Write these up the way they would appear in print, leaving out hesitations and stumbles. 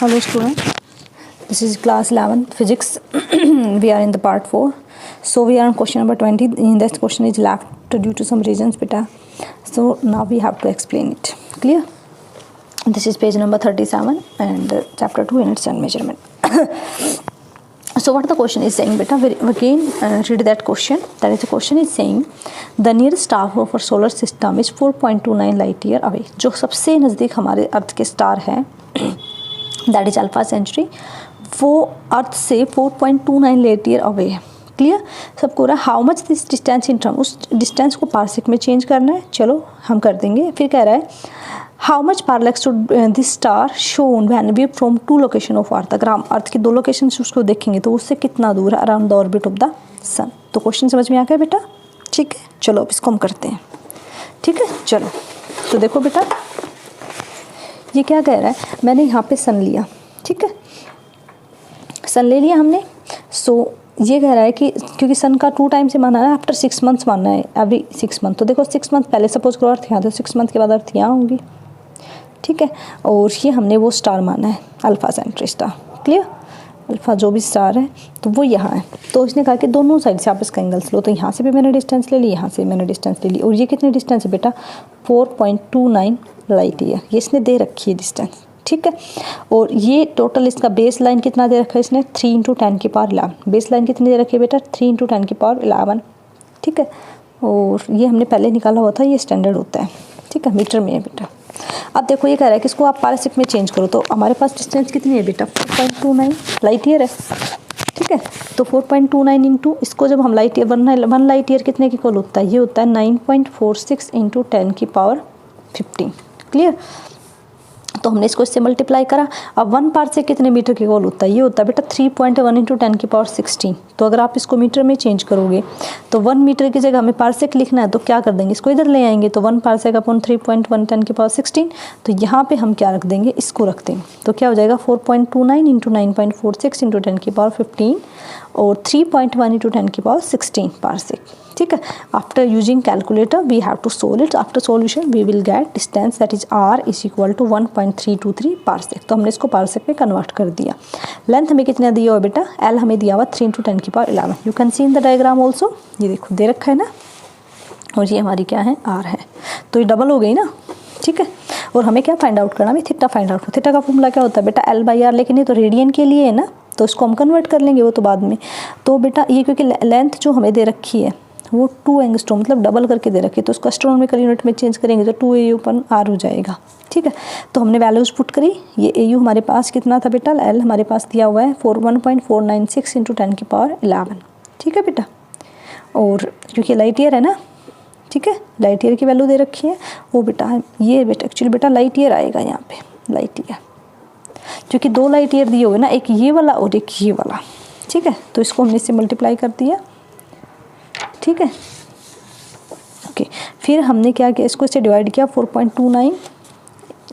Hello students, this is class 11 physics. We are in the part 4. So we are on question number 20. In this question is left due to some reasons beta. So now we have to explain it. Clear? This is page number 37 and chapter 2 units and measurement. So what the question is saying beta, again read that question. That is the question is saying the nearest star of our solar system is 4.29 light year away. जो सबसे नज़दीक हमारे अर्थ के star है that is alpha century, वो अर्थ से 4.29 light year away है. Clear सबको रहा. How much this distance in term, उस डिस्टेंस को पार्सेक में चेंज करना है. चलो हम कर देंगे. फिर कह रहा है how much parallax to this star shone when we from two location of earth. अगर हम अर्थ की दो लोकेशन से उसको देखेंगे तो उससे कितना दूर है around the orbit of the sun. तो क्वेश्चन समझ में आ गया बेटा. ठीक है, चलो अब इसको हम करते हैं. ठीक है, चलो तो देखो बेटा ये क्या कह रहा है. मैंने यहाँ पे सन लिया. ठीक है, सन ले लिया हमने. सो ये कह रहा है कि क्योंकि सन का 2 टाइम से माना है, आफ्टर 6 मंथ्स मानना है, एवरी 6 मंथ. तो देखो 6 मंथ पहले सपोज करो अर्थ यहाँ, तो 6 मंथ के बाद अर्थ यहाँ होंगी. ठीक है, और ये हमने वो स्टार माना है alpha Centauri star. Clear, alpha जो भी स्टार है तो वो यहाँ है. तो इसने कहा कि दोनों साइड से आप इसका एंगल्स लो. तो यहाँ से भी मैंने डिस्टेंस ले ली, यहाँ से मैंने डिस्टेंस ले ली. और ये कितनी डिस्टेंस है बेटा 4.29 लाइट ईयर. ये इसने दे रखी है डिस्टेंस. ठीक है, और ये टोटल इसका बेस लाइन कितना दे रखा है इसने 3 × 10 की पावर 11. बेस लाइन कितनी दे रखी है बेटा 3 × 10 की पावर 11. ठीक है, और ये हमने पहले निकाला हुआ था, ये स्टैंडर्ड होता है. ठीक है, मीटर में है बेटा. अब देखो ये कह रहा है कि इसको आप पार्सेक में चेंज करो. तो हमारे पास डिस्टेंस कितनी है बेटा 4.29 लाइट ईयर है. ठीक है, तो 4.29 इंटू इसको जब हम लाइट ईयर 1 लाइट ईयर कितने की इक्वल होता है, ये होता है 9.46 × 10 की पावर 15. क्लियर, तो हमने इसको इससे मल्टीप्लाई करा. अब 1 पार्सेक कितने मीटर की इक्वल होता है, ये होता है बेटा 3.1 × 10 की पावर 16. तो अगर आप इसको मीटर में चेंज करोगे तो 1 मीटर की जगह हमें पार्सेक लिखना है, तो क्या कर देंगे, इसको इधर ले आएंगे. तो 1 पार्सेक अपॉन 3.1 10 की पावर 16. तो यहाँ पे हम क्या रख देंगे, इसको रख देंगे. तो क्या हो जाएगा 4.29 × 9.46 × 10 की पावर 15 और 3.1 × 10 की पावर 16 पार्सेक. ठीक है, after using calculator we have to solve it. After solution we will get distance that is R is equal to 1.323 parsec. तो हमने इसको पार्सेक में कन्वर्ट कर दिया. लेंथ हमें कितना दिया हुआ बेटा, एल हमें दिया हुआ 3 × 10 की power 11. You can see in the diagram also. ये देखो दे रखा है ना, और ये हमारी क्या है आर है. तो ये डबल हो गई ना. ठीक है, और हमें क्या फाइंड आउट करना है, थीटा फाइंड आउट. थीटा का फॉर्मूला क्या होता है बेटा L/R, लेकिन ये तो रेडियन के लिए है ना, तो इसको हम कन्वर्ट कर लेंगे वो तो बाद में. तो बेटा ये क्योंकि लेंथ जो हमें दे रखी है वो 2 एंगस्ट्रॉम मतलब डबल करके दे रखी है, तो उसको एस्ट्रोनॉमिकल यूनिट में चेंज करेंगे तो 2AU/R हो जाएगा. ठीक है, तो हमने वैल्यूज़ पुट करी. ये AU हमारे पास कितना था बेटा, L हमारे पास दिया हुआ है 1.496 × 10 की पावर 11. ठीक है बेटा, और क्योंकि लाइट ईयर है ना, ठीक है, लाइट ईयर की वैल्यू दे रखी है वो बेटा, ये बेटा एक्चुअली बेटा लाइट ईयर आएगा यहाँ पे. लाइट ईयर क्योंकि 2 लाइट ईयर दिए हुए ना, एक ये वाला और एक ये वाला. ठीक है, तो इसको हमने इससे मल्टीप्लाई कर दिया. ठीक है, ओके. फिर हमने क्या किया, इसको इससे डिवाइड किया 4.29.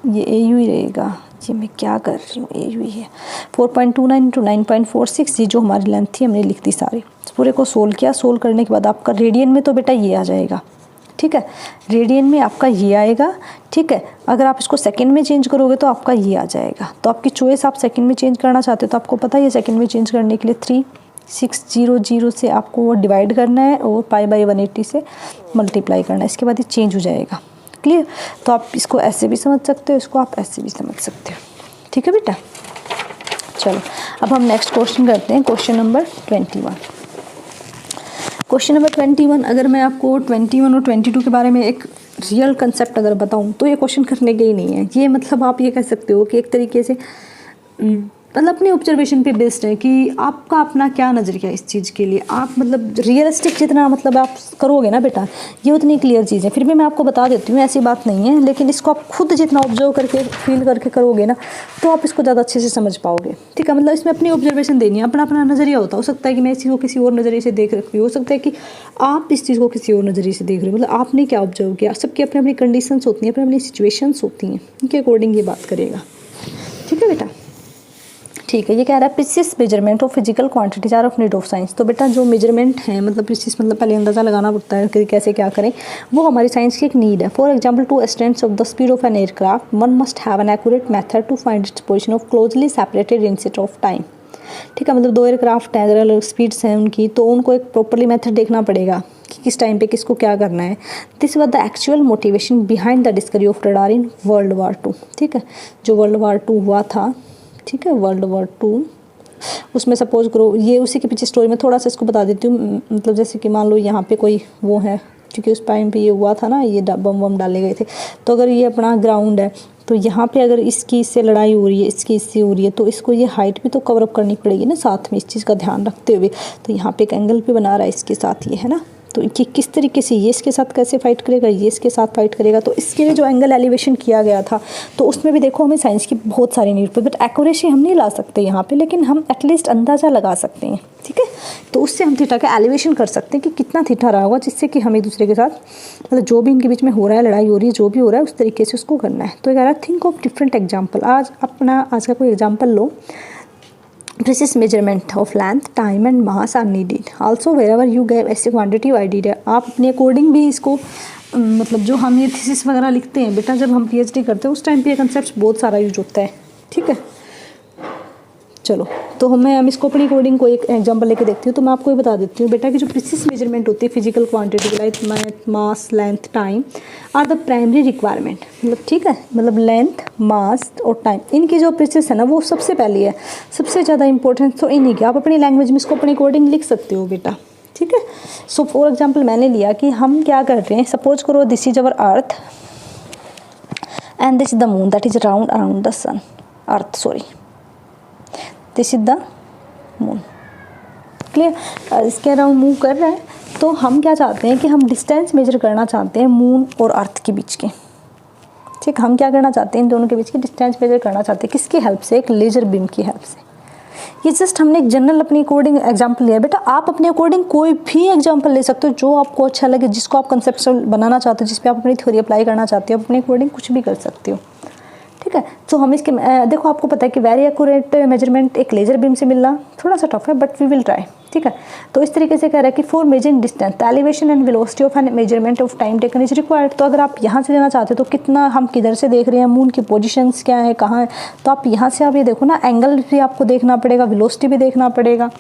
ये AU ही रहेगा. ये मैं क्या कर रही हूँ, AU ही है. 4.29 × 9.46 ये जो हमारी लेंथ थी हमने लिख दी सारी. पूरे को सोल्व किया. सोल्व करने के बाद आपका रेडियन में तो बेटा ये आ जाएगा. ठीक है, रेडियन में आपका ये आएगा. ठीक है, अगर आप इसको सेकंड में चेंज करोगे तो आपका ये आ जाएगा. तो आपकी चॉइस, आप सेकंड में चेंज करना चाहते हो तो आपको पता है सेकंड में चेंज करने के लिए 3600 से आपको वो डिवाइड करना है और π/180 से मल्टीप्लाई करना है. इसके बाद ये चेंज हो जाएगा. क्लियर, तो आप इसको ऐसे भी समझ सकते हो, इसको आप ऐसे भी समझ सकते हो. ठीक है बेटा, चलो अब हम नेक्स्ट क्वेश्चन करते हैं. Question number 21. क्वेश्चन नंबर 21, अगर मैं आपको 21 और 22 के बारे में एक रियल कंसेप्ट अगर बताऊं तो ये क्वेश्चन करने के ही नहीं है. ये मतलब आप ये कह सकते हो कि एक तरीके से मतलब अपनी ऑब्जर्वेशन पे बेस्ड है कि आपका अपना क्या नज़रिया इस चीज़ के लिए. आप मतलब रियलिस्टिक जितना मतलब आप करोगे ना बेटा, ये उतनी क्लियर चीज़ है. फिर भी मैं आपको बता देती हूँ, ऐसी बात नहीं है, लेकिन इसको आप खुद जितना ऑब्जर्व करके फील करके करोगे ना तो आप इसको ज़्यादा अच्छे से समझ पाओगे. ठीक है, मतलब इसमें अपनी ऑब्जर्वेशन देनी है, अपना अपना नज़रिया होता है. हो सकता है कि मैं इस चीज़ को किसी और नज़रिए से देख रखी हो सकता है कि आप इस चीज़ को किसी और नज़रिए से देख रहे हो. मतलब आपने क्या ऑब्जर्व किया, सबकी अपनी अपनी कंडीशंस होती हैं, अपनी अपनी सिचुएशंस होती हैं, उनके अकॉर्डिंग ये बात करेगा. ठीक है बेटा, ठीक है, ये कह रहा है precise measurement of physical quantities are of need of science. तो बेटा जो मेजरमेंट है, मतलब प्रिसिस मतलब पहले अंदाज़ा लगाना पड़ता है कि कैसे क्या करें, वो हमारी साइंस की एक नीड है। For example to estimate of the speed of an aircraft one must have an accurate method to find its position of closely separated instant of time. ठीक है, मतलब दो एयरक्राफ्ट हैं, अगर अलग स्पीड्स हैं उनकी, तो उनको एक प्रॉपरली मेथड देखना पड़ेगा कि किस टाइम पे किसको क्या करना है। This was the actual motivation behind the discovery of radar in world war 2। ठीक है, जो वर्ल्ड वार 2 हुआ था, ठीक है, वर्ल्ड वार 2, उसमें सपोज करो ये उसी के पीछे स्टोरी में थोड़ा सा इसको बता देती हूँ। मतलब जैसे कि मान लो यहाँ पे कोई वो है, क्योंकि उस टाइम पे ये हुआ था ना, ये बम वम डाले गए थे। तो अगर ये अपना ग्राउंड है, तो यहाँ पे अगर इसकी इससे लड़ाई हो रही है, इसकी इससे हो रही है, तो इसको ये हाइट भी तो कवर अप करनी पड़ेगी ना साथ में, इस चीज़ का ध्यान रखते हुए। तो यहाँ पे एक एंगल भी बना रहा है इसके साथ, ये है ना, तो ये किस तरीके से ये इसके साथ कैसे फाइट करेगा, ये इसके साथ फाइट करेगा। तो इसके लिए जो एंगल एलिवेशन किया गया था, तो उसमें भी देखो हमें साइंस की बहुत सारी नीड पड़ी, बट एक्यूरेसी हम नहीं ला सकते यहाँ पे, लेकिन हम एटलीस्ट अंदाज़ा लगा सकते हैं। ठीक है, तो उससे हम थीटा का एलिवेशन कर सकते हैं कि कितना थीटा रहा होगा, जिससे कि हम एक दूसरे के साथ, मतलब जो भी इनके बीच में हो रहा है, लड़ाई हो रही है, जो भी हो रहा है, उस तरीके से उसको करना है। तो कह रहा है थिंक ऑफ डिफरेंट एग्जाम्पल। आज का कोई example low. Precise measurement of length, time and mass are needed. Also wherever you gave ऐसे quantitative idea, आप अपने अकॉर्डिंग भी इसको मतलब जो हम ये थीसिस वगैरह लिखते हैं बेटा, जब हम पीएचडी करते हैं उस टाइम पे ये कंसेप्ट बहुत सारा यूज होता है। ठीक है, चलो तो हम इसको अपनी अकॉर्डिंग कोई एक एग्जांपल लेके देखती हूँ। तो मैं आपको ये बता देती हूँ बेटा कि जो प्रिसिस मेजरमेंट होती है physical quantity like mass, length, time are the primary requirement. मतलब ठीक है, मतलब लेंथ, मास और टाइम, इनकी जो प्रिसिस है ना वो सबसे पहली है, सबसे ज़्यादा इंपॉर्टेंट तो इन्हीं की। आप अपनी लैंग्वेज में इसको अपने अकॉर्डिंग लिख सकते हो बेटा। ठीक है, सो फॉर एग्जाम्पल मैंने लिया कि हम क्या कर रहे हैं, सपोज करो this is our earth and this is the moon that is round around the sun, earth sorry, this is the moon. Clear, इसके अराउंड मूव कर रहा है। तो हम क्या चाहते हैं कि हम डिस्टेंस मेजर करना चाहते हैं मून और अर्थ के बीच के। ठीक, हम क्या करना चाहते हैं, इन दोनों के बीच की डिस्टेंस मेजर करना चाहते हैं। किसकी हेल्प से? एक लेजर बीम की हेल्प से। ये जस्ट हमने एक जनरल अपनी अकॉर्डिंग एग्जांपल लिया बेटा। आप अपने अकॉर्डिंग कोई भी एग्जांपल ले सकते हो जो आपको अच्छा लगे, जिसको आप कंसेप्चुअल बनाना चाहते हो, जिस पे आप अपनी थ्योरी अप्लाई करना चाहते हो, अपने अकॉर्डिंग कुछ भी कर सकते हो। ठीक है, तो हम इसके देखो आपको पता है कि वेरी एक्यूरेट मेजरमेंट एक लेजर बीम से मिलना थोड़ा सा टफ है, बट वी विल ट्राई। ठीक है, तो इस तरीके से कह रहा है कि for measuring distance the elevation and velocity of an measurement of time taken is required. तो अगर आप यहाँ से लेना चाहते हो तो कितना, हम किधर से देख रहे हैं, मून की पोजीशंस क्या है, कहाँ है, तो आप यहाँ से आप ये देखो ना, एंगल भी आपको देखना पड़ेगा, वेलोसिटी भी देखना पड़ेगा।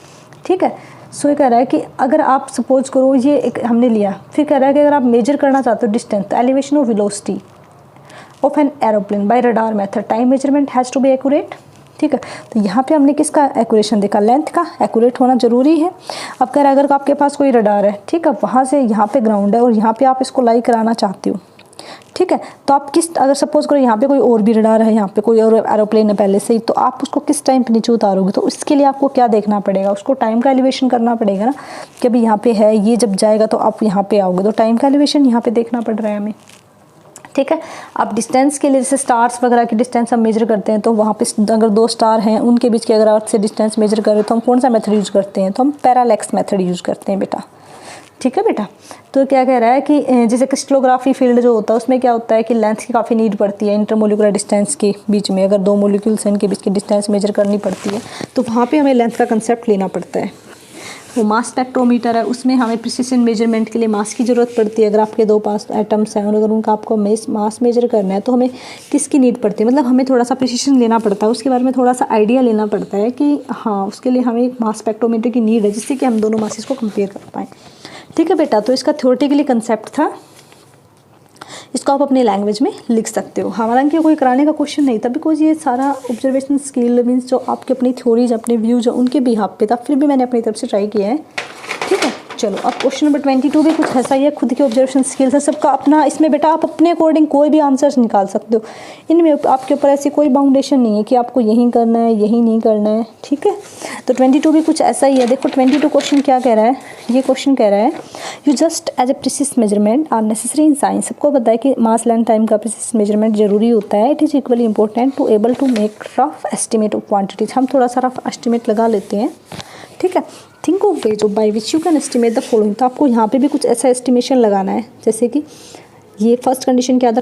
ठीक है, सो ये कह रहा है कि अगर आप सपोज करो ये एक हमने लिया, फिर कह रहा है कि अगर आप मेजर करना चाहते हो डिस्टेंस, तो elevation of velocity of an aeroplane by radar method, time measurement has to be accurate. ठीक है, तो यहाँ पे हमने किसका एक्यूरेशन देखा, लेंथ का एक्यूरेट होना जरूरी है। अब कह रहा है अगर आपके पास कोई रडार है, ठीक है, वहाँ से यहाँ पे ग्राउंड है और यहाँ पे आप इसको लाई कराना चाहते हो। ठीक है, तो आप किस, अगर सपोज करो यहाँ पे कोई और भी रडार है, यहाँ पे कोई और एरोप्लेन है पहले से ही, तो आप उसको किस टाइम पे नीचे उतारोगे, तो इसके लिए आपको क्या देखना पड़ेगा, उसको टाइम का एलिवेशन करना पड़ेगा ना, कि अभी यहाँ पे है, ये जब जाएगा तो आप यहाँ पे आओगे, तो टाइम का एलिवेशन यहाँ पे देखना पड़ रहा है हमें। ठीक है, अब डिस्टेंस के लिए जैसे स्टार्स वगैरह की डिस्टेंस हम मेजर करते हैं, तो वहाँ पे अगर दो स्टार हैं उनके बीच की अगर अर्थ से डिस्टेंस मेजर करें तो हम कौन सा मेथड यूज़ करते हैं, तो हम पैरालैक्स मेथड यूज़ करते हैं बेटा। ठीक है बेटा, तो क्या कह रहा है कि जैसे क्रिस्टलोग्राफी फील्ड जो होता है उसमें क्या होता है कि लेंथ की काफ़ी नीड पड़ती है, इंटरमोलिकुलर डिस्टेंस के बीच में अगर दो मोलिक्यूल्स हैं इनके बीच की डिस्टेंस मेजर करनी पड़ती है, तो वहाँ पे हमें लेंथ का कंसेप्ट लेना पड़ता है। वो मास स्पेक्ट्रोमीटर है, उसमें हमें प्रिसिशन मेजरमेंट के लिए मास की ज़रूरत पड़ती है। अगर आपके दो पास एटम्स हैं और अगर उनका आपको मास मेजर करना है तो हमें किसकी नीड पड़ती है, मतलब हमें थोड़ा सा प्रिसिशन लेना पड़ता है, उसके बारे में थोड़ा सा आइडिया लेना पड़ता है कि हाँ उसके लिए हमें एक मास स्पेक्ट्रोमीटर की नीड है, जिससे कि हम दोनों मासेस को कंपेयर कर पाएँ। ठीक है बेटा, तो इसका थ्योरेटिकली कंसेप्ट था, इसको आप अपनी लैंग्वेज में लिख सकते हो। हालांकि कोई कराने का क्वेश्चन नहीं था, बिकॉज ये सारा ऑब्जर्वेशन स्किल मीन्स जो आपके अपनी थ्योरीज अपने व्यूज उनके बिहाफ पे था, फिर भी मैंने अपनी तरफ से ट्राई किया है। ठीक है, चलो अब क्वेश्चन नंबर 22 भी कुछ ऐसा ही है, खुद के ऑब्जर्वेशन स्किल्स है सबका अपना। इसमें बेटा आप अपने अकॉर्डिंग कोई भी आंसर्स निकाल सकते हो, इनमें आपके ऊपर ऐसी कोई बाउंडेशन नहीं है कि आपको यही करना है यही नहीं करना है। ठीक है, तो 22 भी कुछ ऐसा ही है। देखो 22 क्वेश्चन क्या कह रहा है, ये क्वेश्चन कह रहा है you just as a precise measurement are necessary in science. सबको पता है कि मास लेंथ टाइम का प्रिसिस मेजरमेंट जरूरी होता है। It is equally important to able to make rough estimate of quantities. हम थोड़ा सा रफ एस्टिमेट लगा लेते हैं। ठीक है, think of ways of by which you can estimate the following. तो आपको यहाँ पे भी कुछ ऐसा एस्टिमेशन लगाना है, जैसे कि ये फर्स्ट कंडीशन क्या था,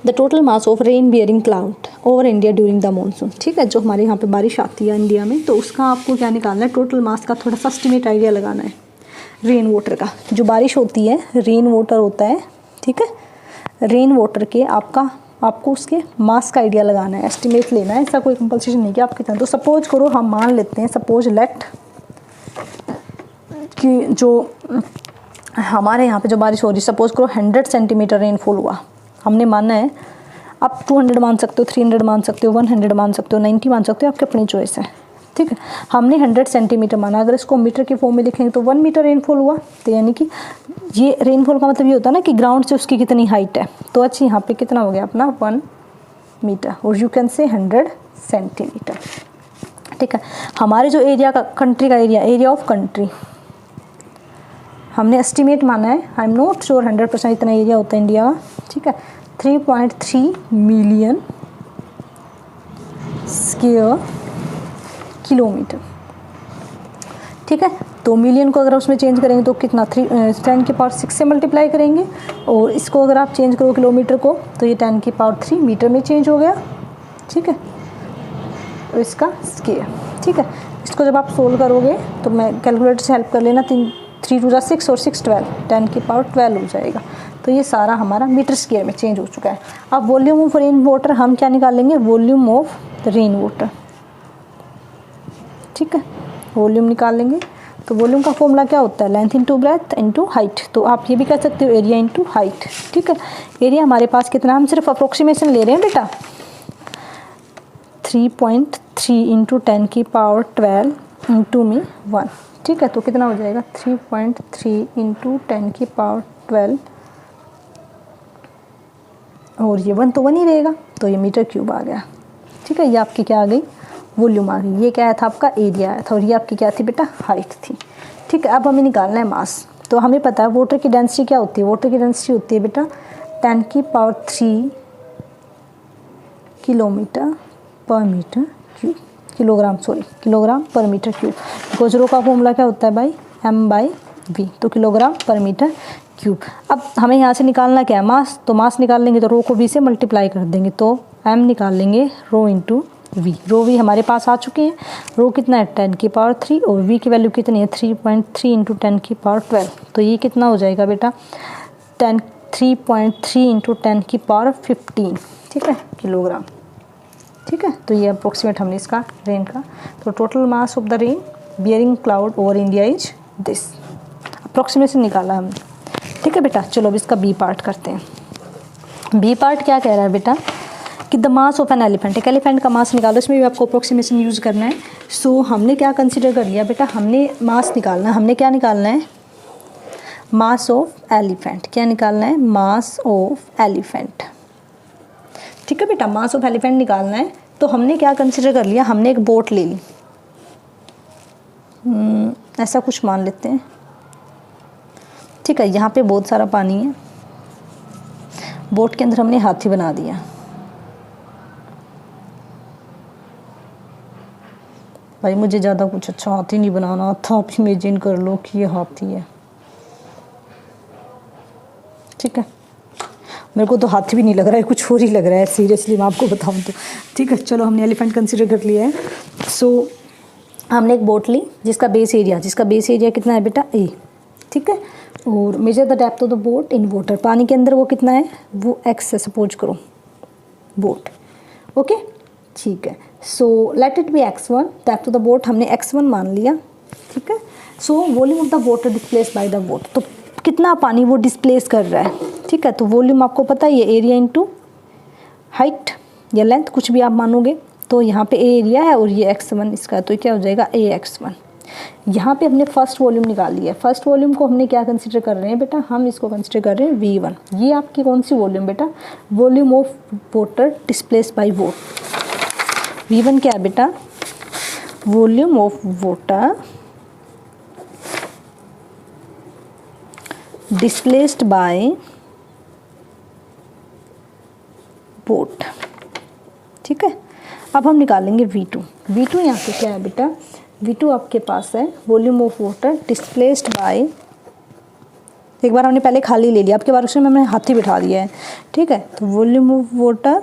the total mass of rain bearing cloud over India during the monsoon, ठीक है, जो हमारे यहाँ पे बारिश आती है इंडिया में, तो उसका आपको क्या निकालना है, टोटल मास का थोड़ा सा एस्टिमेट आइडिया लगाना है। रेन वाटर का, जो बारिश होती है रेन वाटर होता है, ठीक है, रेन वाटर के आपको उसके मास का आइडिया लगाना है, एस्टिमेट लेना है, ऐसा कोई कंपल्सेशन नहीं कि आप कितना। तो सपोज करो हम मान लेते हैं, सपोज लेट कि जो हमारे यहाँ पे जो बारिश हो रही है, सपोज करो 100 सेंटीमीटर रेनफॉल हुआ, हमने माना है। आप 200 मान सकते हो, 300 मान सकते हो, 100 मान सकते हो, 90 मान सकते हो, आपकी अपनी चॉइस है, ठीक है। हमने 100 सेंटीमीटर माना, अगर इसको मीटर के फॉर्म में लिखेंगे तो 1 मीटर रेनफॉल हुआ। तो यानी कि ये रेनफॉल का मतलब ये होता है ना कि ग्राउंड से उसकी कितनी हाइट है। तो अच्छा यहाँ पे कितना हो गया अपना 1 मीटर, और यू कैन से 100 सेंटीमीटर, ठीक है। हमारे जो एरिया का, कंट्री का एरिया ऑफ कंट्री हमने एस्टिमेट माना है, आई एम नॉट श्योर 100% इतना एरिया होता है इंडिया का, ठीक है। 3.3 मिलियन स्क्वायर किलोमीटर, ठीक है। तो मिलियन को अगर उसमें चेंज करेंगे तो कितना 10⁶ से मल्टीप्लाई करेंगे, और इसको अगर आप चेंज करो किलोमीटर को तो ये 10�3 मीटर में चेंज हो गया, ठीक है। तो इसका स्क्वायर, ठीक है। इसको जब आप सोल्व करोगे तो मैं कैलकुलेटर से हेल्प कर लेना, 3 2 6 और 6 12, 10⁻12 हो जाएगा। तो ये सारा हमारा मीटर स्क्वायर में चेंज हो चुका है। अब वॉल्यूम ऑफ रेन वाटर हम क्या निकालेंगे, वॉल्यूम ऑफ रेन वाटर, ठीक है, वॉल्यूम निकाल लेंगे। तो वॉल्यूम का फॉर्मूला क्या होता है, length into breadth into height. तो आप ये भी कह सकते हो एरिया इंटू हाइट, ठीक है। एरिया हमारे पास कितना, हम सिर्फ अप्रोक्सीमेशन ले रहे हैं बेटा, 3.3 इंटू 10⁻12 इंटू में 1, ठीक है। तो कितना हो जाएगा 3.3 इंटू 10⁻12, और ये 1 तो 1 ही रहेगा, तो ये मीटर क्यूब आ गया, ठीक है। ये आपकी क्या आ गई, वॉल्यूम आ गई। ये क्या आया था, आपका एरिया आया था, और ये आपकी क्या थी बेटा, हाइट थी, ठीक है। अब हमें निकालना है मास। तो हमें पता है वाटर की डेंसिटी क्या होती है, वाटर की डेंसिटी होती है बेटा 10⁻3 किलोमीटर पर metre cube, kilogram per metre cube. Because रो का फॉर्मूला क्या होता है भाई, m/v, तो किलोग्राम पर मीटर क्यूब। अब हमें यहाँ से निकालना क्या है, मास। तो मास निकाल लेंगे तो रो को v से मल्टीप्लाई कर देंगे, तो m निकाल लेंगे रो इंटू v। रो v हमारे पास आ चुके हैं। रो कितना है 10⁻3 और v की वैल्यू कितनी है 3.3 इंटू 10⁻12। तो ये कितना हो जाएगा बेटा 3.3 इंटू 10⁻15, ठीक है, किलोग्राम, ठीक है। तो ये अप्रोक्सीमेट हमने इसका रेन का। तो total mass of the rain bearing cloud over India is this, approximation निकाला हमने, ठीक है बेटा। चलो अब इसका बी पार्ट करते हैं। बी पार्ट क्या कह रहा है बेटा कि the mass of an elephant, एक एलिफेंट का मास निकालो, इसमें भी आपको अप्रोक्सीमेशन यूज़ करना है। सो हमने क्या कंसिडर कर लिया बेटा, हमने मास निकालना है। हमने क्या निकालना है, मास ऑफ एलिफेंट। क्या निकालना है, मास ऑफ एलिफेंट, ठीक है बेटा। मास ऑफ एलिफेंट निकालना है। तो हमने क्या कंसिडर कर लिया, हमने एक बोट ले ली, ऐसा कुछ मान लेते हैं, ठीक है। यहाँ पे बहुत सारा पानी है, बोट के अंदर हमने हाथी बना दिया। भाई मुझे ज़्यादा कुछ अच्छा हाथी नहीं बनाना था, आप इमेजिन कर लो कि ये हाथी है, ठीक है। मेरे को तो हाथी भी नहीं लग रहा है, कुछ और ही लग रहा है सीरियसली, मैं आपको बताऊं तो, ठीक है। चलो हमने एलिफेंट कंसिडर कर लिया है। सो हमने एक बोट ली जिसका बेस एरिया कितना है बेटा ए, ठीक है। और measure the depth of the boat in water, पानी के अंदर वो कितना है, वो x है सपोज करो बोट, ओके, ठीक है। So let it be x1, depth of the boat हमने x1 मान लिया, ठीक है। So volume of the water displace by the boat, तो कितना पानी वो डिस्प्लेस कर रहा है, ठीक है। तो वॉल्यूम आपको पता है ये एरिया इंटू हाइट या लेंथ, कुछ भी आप मानोगे। तो यहाँ पे एरिया है और ये x1 इसका, तो क्या हो जाएगा ax1। यहाँ पे हमने फर्स्ट वॉल्यूम निकाल लिया है। फर्स्ट वॉल्यूम को हमने क्या कंसिडर कर रहे हैं बेटा, हम इसको कंसिडर कर रहे हैं v1। ये आपकी कौन सी वॉल्यूम बेटा, volume of water displace bye boat. v1 क्या है बेटा, volume of water displaced by boat, ठीक है। अब हम निकालेंगे v2। v2 यहाँ पे क्या है बेटा, v2 आपके पास है volume of water displaced by, एक बार हमने पहले खाली ले लिया, आपके बार उसमें हमने हाथी बिठा दिया है, ठीक है। तो volume of water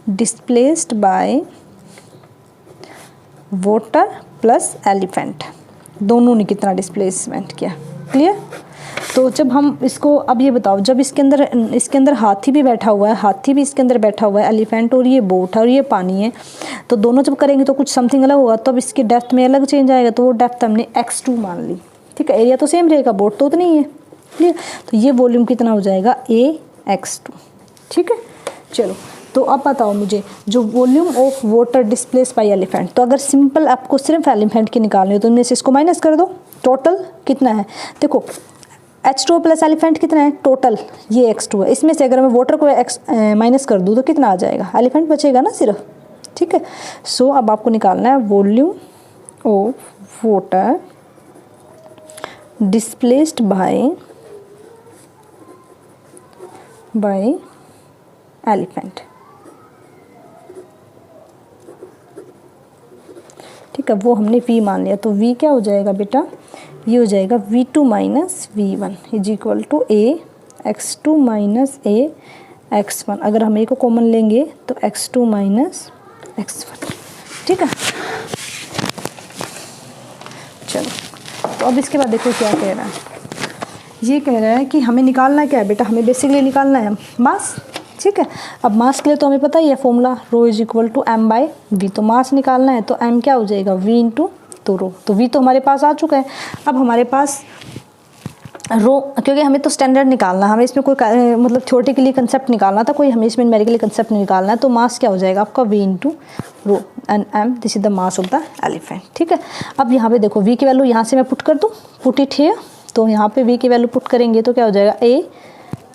displaced by water plus elephant, दोनों ने कितना डिस्प्लेसमेंट किया। क्लियर। तो जब हम इसको, अब ये बताओ, जब इसके अंदर हाथी भी बैठा हुआ है, हाथी भी इसके अंदर बैठा हुआ है, एलिफेंट और ये बोट है और ये पानी है, तो दोनों जब करेंगे तो कुछ समथिंग अलग होगा, तो अब इसकी डेप्थ में अलग चेंज आएगा, तो वो डेप्थ हमने x2 मान ली। ठीक है, एरिया तो सेम रहेगा, बोट तो उतनी ही है। क्लियर। तो ये वॉल्यूम कितना हो जाएगा, AX2। ठीक है। चलो, तो अब बताओ मुझे जो volume of water displace bye elephant, तो अगर सिंपल आपको सिर्फ एलिफेंट की निकालनी हो तो इनमें से इसको माइनस कर दो, टोटल कितना है। देखो H2 प्लस एलिफेंट कितना है टोटल, ये X2 है, इसमें से अगर मैं वाटर को माइनस कर दूँ तो कितना आ जाएगा, एलिफेंट बचेगा ना सिर्फ। ठीक है। सो अब आपको निकालना है volume of water displaced by elephant. ठीक है, वो हमने V मान लिया, तो V क्या हो जाएगा बेटा, ये हो जाएगा V2 minus V1 is equal to AX2 minus AX1। अगर हम A को कॉमन लेंगे तो X2 माइनस X1। ठीक है। चलो, तो अब इसके बाद देखो क्या कह रहा है, ये कह रहा है कि हमें निकालना क्या है बेटा, हमें बेसिकली निकालना है मास। ठीक है। अब मास के लिए तो हमें पता ही है formula, rho is equal to m by V. तो मास निकालना है तो m क्या हो जाएगा, v इंटू तो रो। तो v तो हमारे पास आ चुका है। अब हमारे पास रो, क्योंकि हमें तो स्टैंडर्ड निकालना है, हमें इसमें कोई मतलब थ्योरेटिकली कंसेप्ट निकालना था, कोई हमें इसमें न्यूमेरिकली कंसेप्ट निकालना है। तो मास क्या हो जाएगा आपका, v into rho and m, this is the mass of the elephant. ठीक है। अब यहाँ पे देखो v की वैल्यू यहाँ से मैं पुट कर दूँ, पुट इट हियर। तो यहाँ पे v की वैल्यू पुट करेंगे तो क्या हो जाएगा,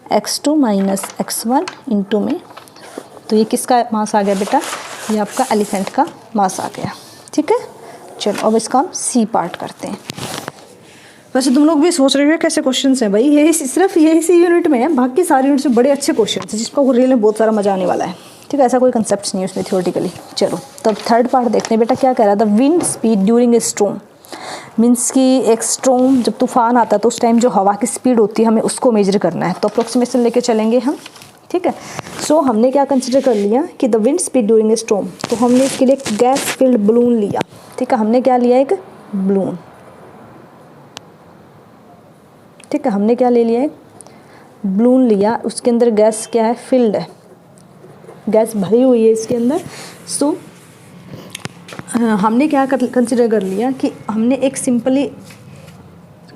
AX2 माइनस X1 इंटू में, तो ये किसका मास आ गया बेटा, ये आपका एलिफेंट का मास आ गया। ठीक है। चलो, अब इसका हम सी पार्ट करते हैं। वैसे तुम लोग भी सोच रहे हो कैसे क्वेश्चंस हैं भाई, यही सिर्फ यही सी यूनिट में है, बाकी सारी यूनिट में बड़े अच्छे क्वेश्चन हैं जिसको रियल में बहुत सारा मजा आने वाला है। ठीक है, ऐसा कोई कंसेप्ट नहीं है उसमें थ्योरेटिकली। चलो, तब थर्ड पार्ट देखते हैं बेटा क्या कह रहा है, the wind speed during a storm, means कि एक स्टॉर्म जब तूफान आता है तो उस टाइम जो हवा की स्पीड होती है हमें उसको मेजर करना है, तो अप्रोक्सीमेशन लेके चलेंगे हम। ठीक है। सो हमने क्या कंसिडर कर लिया कि the wind speed during a storm, तो हमने इसके लिए एक गैस फिल्ड बलून लिया। ठीक है, हमने क्या लिया, एक बलून। ठीक है, हमने क्या ले लिया, एक बलून लिया, उसके अंदर गैस क्या है, फिल्ड है, गैस भरी हुई है इसके अंदर। सो हमने क्या कंसिडर कर लिया कि हमने एक सिंपली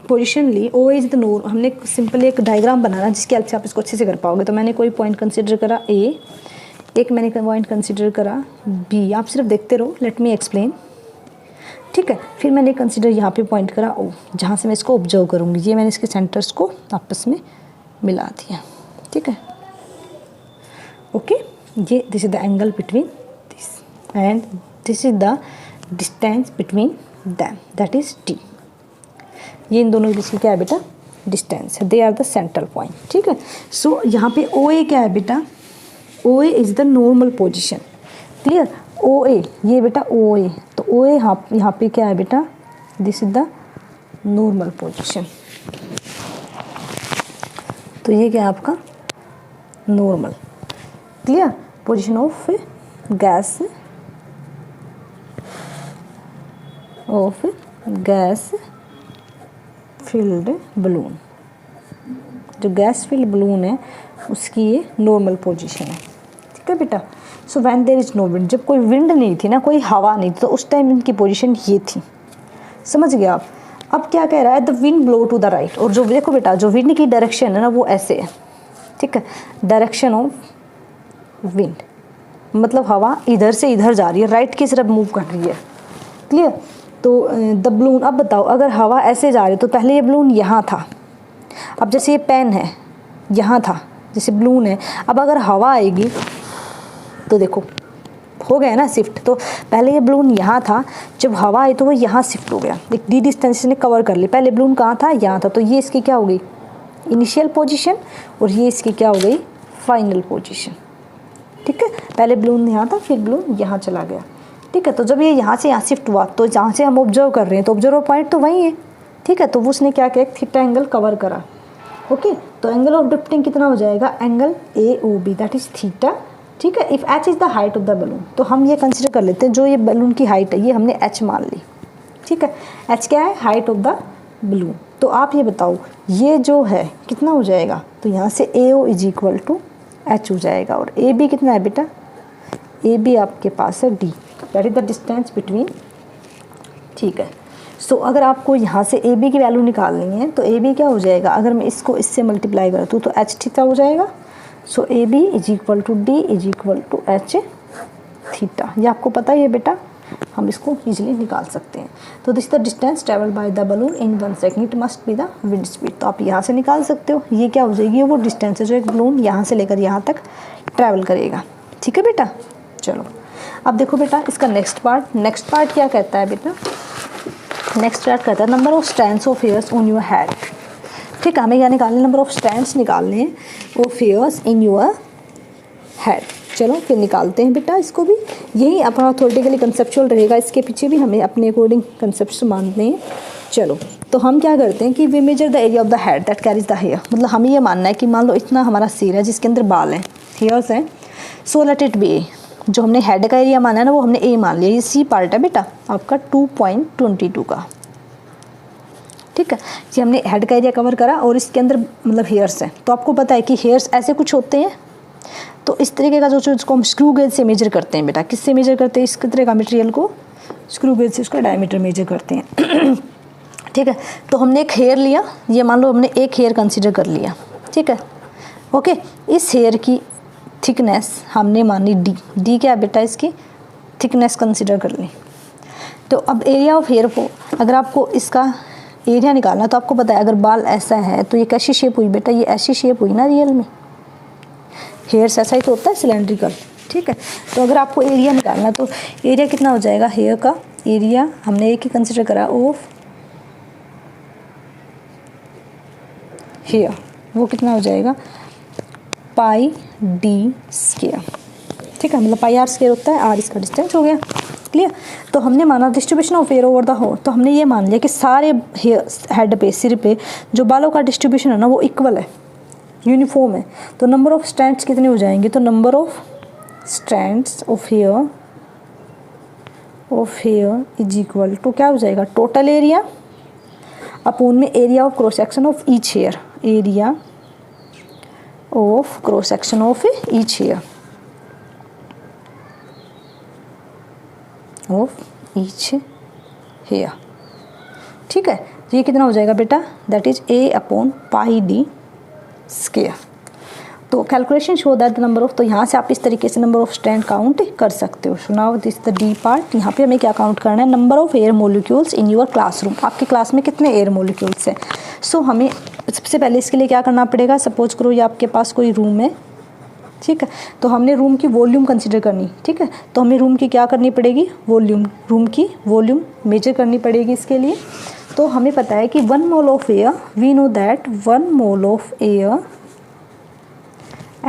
पोजीशन ली, ओ इज द नोर, हमने सिंपली एक डायग्राम बनाना जिसके हेल्प से आप इसको अच्छे से कर पाओगे। तो मैंने कोई पॉइंट कंसिडर करा ए, एक मैंने पॉइंट कंसिडर करा बी, आप सिर्फ देखते रहो, लेट मी एक्सप्लेन। ठीक है। फिर मैंने कंसिडर यहाँ पे पॉइंट करा ओ, जहाँ से मैं इसको ऑब्जर्व करूँगी, ये मैंने इसके सेंटर्स को आपस में मिला दिया। ठीक है, ओके। ये this is the angle between this and this is the distance between them, that is D. ये इन दोनों के बीच की क्या है बेटा, डिस्टेंस है, they are the central point. ठीक है। सो यहाँ पे ओ ए क्या है बेटा, O A is the normal position. Clear. O A, ये बेटा ओ ए, तो ओ ए यहाँ पे क्या है बेटा, this is the normal position. तो ये क्या है आपका normal. Clear. Position of gas, of gas filled balloon, जो गैस फिल्ड बलून है उसकी ये नॉर्मल पोजीशन है। ठीक है बेटा। So when there is no wind, जब कोई विंड नहीं थी ना, कोई हवा नहीं थी, तो उस टाइम इनकी पोजीशन ये थी। समझ गए आप। अब क्या कह रहा है, the wind blow to the right, और जो देखो बेटा जो विंड की डायरेक्शन है ना वो ऐसे है। ठीक है, डायरेक्शन ऑफ विंड मतलब हवा इधर से इधर जा रही है, राइट की तरफ मूव कर रही है। क्लियर। तो द बलून, अब बताओ अगर हवा ऐसे जा रही है तो पहले ये बलून यहाँ था, अब जैसे ये पेन है यहाँ था, जैसे बलून है, अब अगर हवा आएगी तो देखो हो गया ना शिफ्ट। तो पहले ये बलून यहाँ था, जब हवा आई तो वो यहाँ शिफ्ट हो गया, एक डी डिस्टेंस ने कवर कर ली। पहले बलून कहाँ था, यहाँ था, तो ये इसकी क्या हो गई इनिशियल पोजीशन और ये इसकी क्या हो गई फाइनल पोजीशन। ठीक है, पहले बलून यहाँ था फिर बलून यहाँ चला गया। ठीक है, तो जब ये यहाँ से यहाँ शिफ्ट हुआ तो जहाँ से हम ऑब्जर्व कर रहे हैं तो ऑब्जर्वर पॉइंट तो वही है। ठीक है, तो उसने क्या किया, थीटा एंगल कवर करा। ओके, तो एंगल ऑफ ड्रिफ्टिंग कितना हो जाएगा, angle A O B, that is theta. ठीक है। If h is the height of the balloon, तो हम ये कंसिडर कर लेते हैं जो ये बलून की हाइट है ये हमने h मान ली, ठीक है। h क्या है? Height of the balloon. तो आप ये बताओ ये जो है कितना हो जाएगा, तो यहाँ से AO is equal to h हो जाएगा, और AB कितना है बेटा? AB आपके पास है D, that is the distance between, ठीक है। सो अगर आपको यहाँ से AB की वैल्यू निकालनी है तो AB क्या हो जाएगा, अगर मैं इसको इससे मल्टीप्लाई करता हूँ तो h थीटा हो जाएगा। So AB is equal to D is equal to h theta. ये आपको पता ही है बेटा, हम इसको इजीली निकाल सकते हैं। तो this the distance travel by the balloon in 1 second, it must be the wind speed. तो आप यहाँ से निकाल सकते हो, ये क्या हो जाएगी, वो डिस्टेंस है जो एक बलून यहाँ से लेकर यहाँ तक ट्रैवल करेगा, ठीक है बेटा। चलो अब देखो बेटा इसका नेक्स्ट पार्ट क्या कहता है बेटा? नेक्स्ट पार्ट कहता है number of strands of hairs on your head, ठीक है। हमें क्या निकालने, नंबर ऑफ स्ट्रैंड्स निकालने हैं of hairs in your head. चलो फिर निकालते हैं बेटा इसको भी, यही अपना थ्योरेटिकली कंसेप्चुअल रहेगा, इसके पीछे भी हमें अपने अकॉर्डिंग कंसेप्ट मानते हैं। चलो तो हम क्या करते हैं कि we measure the area of the head that carries the hair, मतलब हमें ये मानना है कि मान लो इतना हमारा सिर है जिसके अंदर बाल हैं, हेयर्स हैं, सो लेट इट बी ए। जो हमने हेड का एरिया माना है ना वो हमने ए मान लिया, ये सी पार्ट है बेटा आपका 2.22 का, ठीक है। ये हमने हेड का एरिया कवर करा और इसके अंदर मतलब हेयर्स हैं। तो आपको पता है कि हेयर्स ऐसे कुछ होते हैं, तो इस तरीके का जो इसको हम स्क्रू गेज से मेजर करते हैं बेटा, किससे मेजर करते हैं, इस तरह का मटेरियल को स्क्रू गेज से उसका डायमीटर मेजर करते हैं ठीक है। तो हमने एक हेयर लिया, ये मान लो हमने एक हेयर कंसीडर कर लिया, ठीक है, ओके। इस हेयर की थिकनेस हमने मानी डी क्या है बेटा, इसकी थिकनेस कंसीडर कर ली। तो अब एरिया ऑफ हेयर को अगर आपको इसका एरिया निकालना, तो आपको पता है अगर बाल ऐसा है तो ये कैसी शेप हुई बेटा, ये ऐसी शेप हुई ना रियल में, हेयर्स ऐसा ही तो होता है सिलेंड्रिकल, ठीक है। तो अगर आपको एरिया निकालना तो एरिया कितना हो जाएगा, हेयर का एरिया हमने एक ही कंसिडर करा ऑफ हेयर, वो कितना हो जाएगा पाई डी स्क्वायर, ठीक है। मतलब पाई आर स्क्वायर होता है, आर इसका डिस्टेंस हो गया, क्लियर। तो हमने माना distribution of hair over the whole, तो हमने ये मान लिया कि सारे हेड पे सिर पे जो बालों का डिस्ट्रीब्यूशन है ना वो इक्वल है, यूनिफॉर्म है। तो नंबर ऑफ स्ट्रैंड्स कितने हो जाएंगे, तो number of strands of hair is equal to क्या हो जाएगा, टोटल एरिया अपॉन में area of cross section of each hair, area of cross section of each hair of each hair, ठीक है। तो ये कितना हो जाएगा बेटा, that is A upon pi D square. तो calculation show that the number of, तो यहाँ से आप इस तरीके से नंबर ऑफ स्ट्रैंड काउंट कर सकते हो। So now this the D part, यहाँ पे हमें क्या काउंट करना है, number of air molecules in your classroom, आपके क्लास में कितने एयर मोलिक्यूल्स हैं। सो हमें सबसे पहले इसके लिए क्या करना पड़ेगा, सपोज करो ये आपके पास कोई रूम है, ठीक है, तो हमने रूम की वॉल्यूम कंसिडर करनी, ठीक है। तो हमें रूम की क्या करनी पड़ेगी, वॉल्यूम, रूम की वॉल्यूम मेजर करनी पड़ेगी इसके लिए। तो हमें पता है कि 1 mole of air, we know that 1 mole of air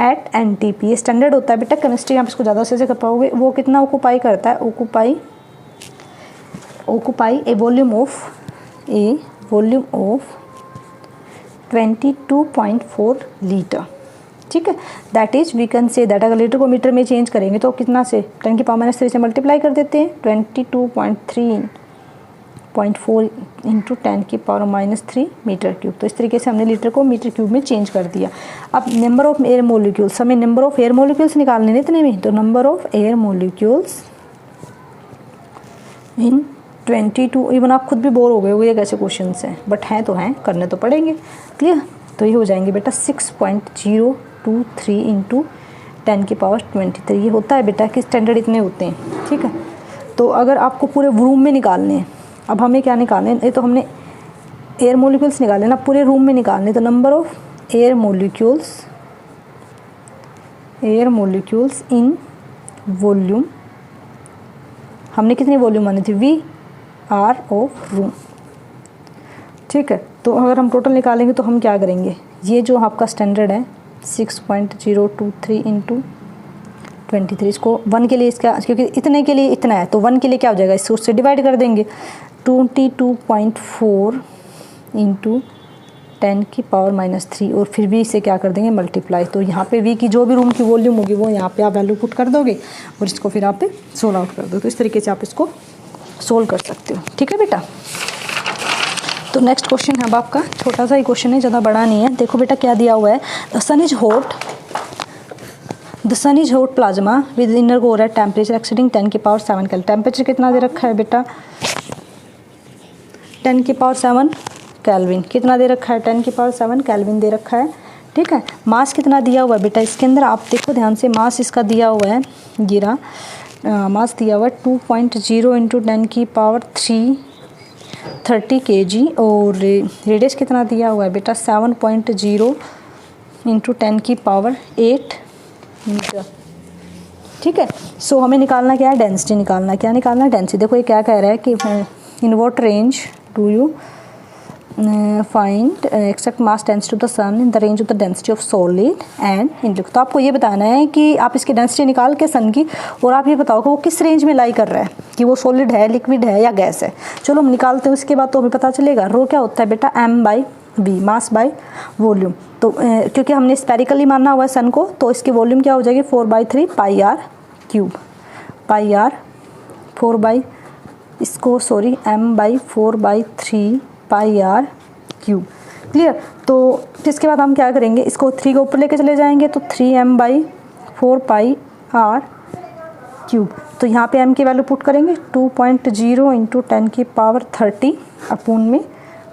at NTP, ये स्टैंडर्ड होता है बेटा केमिस्ट्री, आप इसको ज़्यादा से कर पाओगे। वो कितना ऑक्यूपाई करता है, occupy a volume of 22.4 litre, ठीक है। That is we can say that, अगर लीटर को मीटर में चेंज करेंगे तो कितना से 10⁻³ से मल्टीप्लाई कर देते हैं, 22.4 इंटू 10⁻³ मीटर क्यूब। तो इस तरीके से हमने लीटर को मीटर क्यूब में चेंज कर दिया। अब नंबर ऑफ एयर मोलिक्यूल्स, हमें नंबर ऑफ एयर मोलिक्यूल्स निकालने इतने में, तो number of air molecules in 22, even आप खुद भी बोर हो गए हो ये कैसे क्वेश्चन हैं, बट हैं तो हैं, करने तो पड़ेंगे, क्लियर। तो ये हो जाएंगे बेटा 6.023 इंटू 10⁻23, ये होता है बेटा कि स्टैंडर्ड इतने होते हैं, ठीक है। तो अगर आपको पूरे रूम में निकालने हैं, अब हमें क्या निकालने हैं, ये तो हमने एयर मोलिक्यूल्स निकाले ना, पूरे रूम में निकालने, तो number of air molecules in volume, हमने कितनी वॉल्यूम मानी थी, वी आर ऑफ रूम, ठीक है। तो अगर हम टोटल निकालेंगे तो हम क्या करेंगे, ये जो आपका स्टैंडर्ड है 6.023 इंटू 23, इसको 1 के लिए इसका, क्योंकि इतने के लिए इतना है तो 1 के लिए क्या हो जाएगा, इसको उससे डिवाइड कर देंगे, 22.4 इंटू 10⁻³ और फिर भी इसे क्या कर देंगे मल्टीप्लाई। तो यहाँ पे v की जो भी रूम की वॉल्यूम होगी वो यहाँ पे आप वैल्यू पुट कर दोगे और इसको फिर आप सोल्व आउट कर दो। तो इस तरीके से आप इसको सोल्व कर सकते हो। ठीक है बेटा। तो नेक्स्ट क्वेश्चन है अब आपका, छोटा सा ही क्वेश्चन है, ज़्यादा बड़ा नहीं है। देखो बेटा क्या दिया हुआ है, the sun is hot plasma with inner core at temperature exceeding 10⁻⁷ kelvin. Temperature कितना दे रखा है बेटा 10⁻⁷ केल्विन। कितना दे रखा है 10⁻⁷ केल्विन दे रखा है। ठीक है। मास कितना दिया हुआ है बेटा इसके अंदर, आप देखो ध्यान से, मास इसका दिया हुआ है, गिरा मास दिया हुआ है 2.0 × 10⁻³ kg और रेडियस कितना दिया हुआ है बेटा 7.0 × 10⁸ मीटर। ठीक है। सो हमें निकालना क्या है, डेंसिटी निकालना है। क्या निकालना है, डेंसिटी। देखो ये क्या कह रहा है कि in what range do you find except mass density of the sun in the range of the density of solid and in. तो आपको ये बताना है कि आप इसकी डेंसिटी निकाल के सन की, और आप ये बताओ कि वो किस रेंज में लाई कर रहा है, कि वो सॉलिड है, लिक्विड है या गैस है। चलो हम निकालते हैं, उसके बाद तो हमें पता चलेगा। रो क्या होता है बेटा m/v, मास बाय वॉल्यूम। तो क्योंकि हमने स्पेरिकली माना हुआ है सन को, तो इसकी वॉल्यूम क्या हो जाएगी 4/3 πr³ m/4/3 πr³। क्लियर। तो इसके बाद हम क्या करेंगे, इसको 3 के ऊपर लेके चले जाएंगे तो 3m/4 πr³। तो यहाँ पे m की वैल्यू पुट करेंगे 2.0 × 10⁻30 अपून में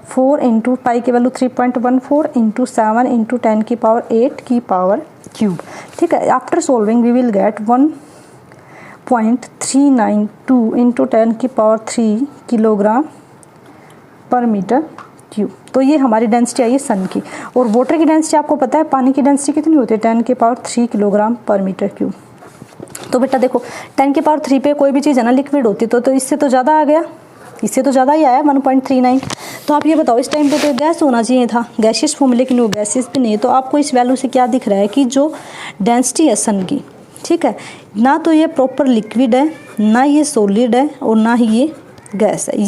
4 × पाई की वैल्यू 3.14 × 7 × 10⁻⁸ ठीक है। After solving we will get 1.392 × 10⁻³ kilogram per metre cube. तो ये हमारी डेंसिटी आई है सन की। और वाटर की डेंसिटी आपको पता है, पानी की डेंसिटी कितनी होती है 10⁻³ किलोग्राम पर मीटर क्यूब। तो बेटा देखो 10⁻³ पे कोई भी चीज़ है ना लिक्विड होती तो इससे तो ज़्यादा आ गया, इससे तो ज़्यादा ही आया 1.39। तो आप ये बताओ इस टाइम पे तो गैस होना चाहिए था, गैसियस फॉर्म, लेकिन वो गैसियस भी नहीं है। तो आपको इस वैल्यू से क्या दिख रहा है कि जो डेंसिटी है सन की, ठीक है, ना तो ये प्रॉपर लिक्विड है, ना ये सॉलिड है और ना ही ये गैस है। ये